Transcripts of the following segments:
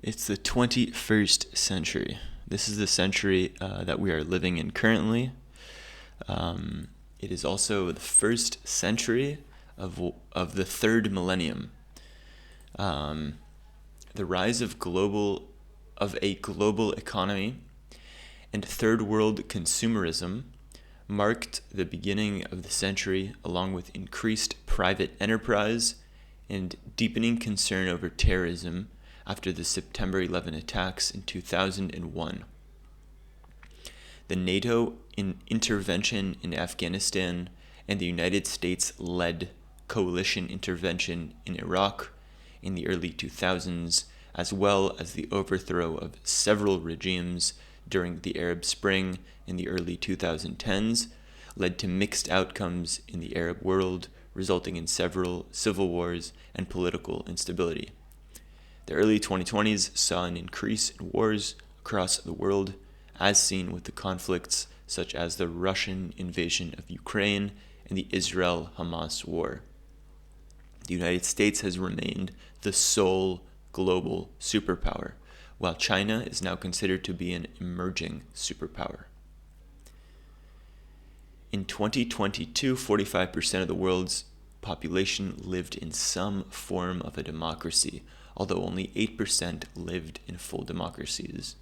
It's the 21st century. This is the century that we are living in currently. It is also the first century of the third millennium. The rise of a global economy and third world consumerism marked the beginning of the century, along with increased private enterprise and deepening concern over terrorism after the September 11 attacks in 2001. The NATO intervention in Afghanistan and the United States-led coalition intervention in Iraq in the early 2000s, as well as the overthrow of several regimes during the Arab Spring in the early 2010s, led to mixed outcomes in the Arab world, resulting in several civil wars and political instability. The early 2020s saw an increase in wars across the world, as seen with the conflicts such as the Russian invasion of Ukraine and the Israel-Hamas war. The United States has remained the sole global superpower, while China is now considered to be an emerging superpower. In 2022, 45% of the world's population lived in some form of a democracy, although only 8% lived in full democracies.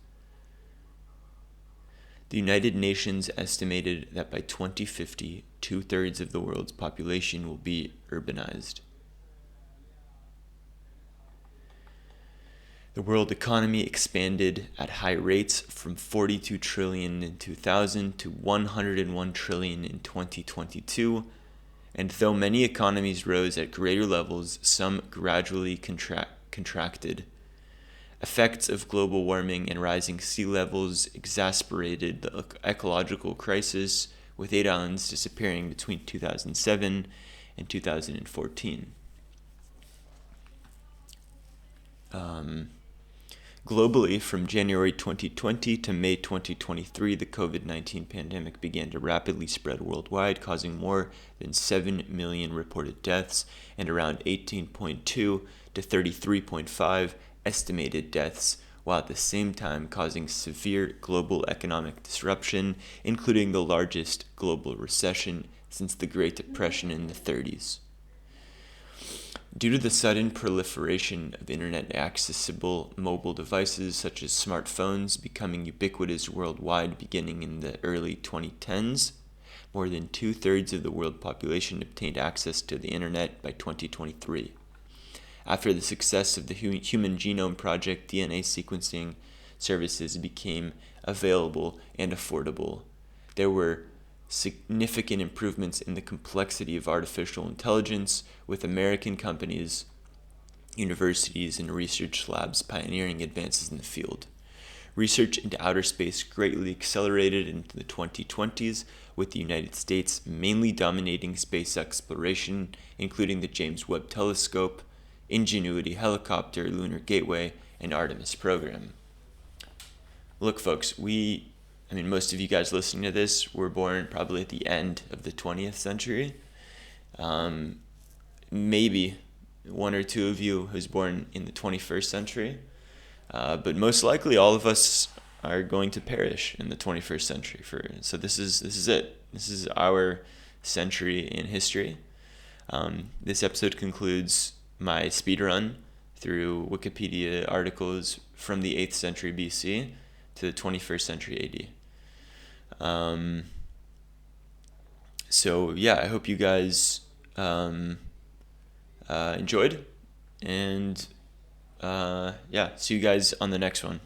The United Nations estimated that by 2050, 2/3 of the world's population will be urbanized. The world economy expanded at high rates from 42 trillion in 2000 to 101 trillion in 2022, and though many economies rose at greater levels, some gradually contracted. Effects of global warming and rising sea levels exacerbated the ecological crisis, with 8 islands disappearing between 2007 and 2014. Globally, from January 2020 to May 2023, the COVID-19 pandemic began to rapidly spread worldwide, causing more than 7 million reported deaths and around 18.2 to 33.5 estimated deaths, while at the same time causing severe global economic disruption, including the largest global recession since the Great Depression in the 30s. Due to the sudden proliferation of internet-accessible mobile devices such as smartphones becoming ubiquitous worldwide beginning in the early 2010s, more than 2/3 of the world population obtained access to the internet by 2023. After the success of the Human Genome Project, DNA sequencing services became available and affordable. There were significant improvements in the complexity of artificial intelligence, with American companies, universities, and research labs pioneering advances in the field. Research into outer space greatly accelerated into the 2020s, with the United States mainly dominating space exploration, including the James Webb Telescope, Ingenuity helicopter, Lunar Gateway, and Artemis program. Look, folks, most of you guys listening to this were born probably at the end of the 20th century. Maybe one or two of you who's born in the 21st century. But most likely all of us are going to perish in the 21st century. So this is it. This is our century in history. This episode concludes my speed run through Wikipedia articles from the 8th century BC to the 21st century AD. So yeah, I hope you guys enjoyed, and see you guys on the next one.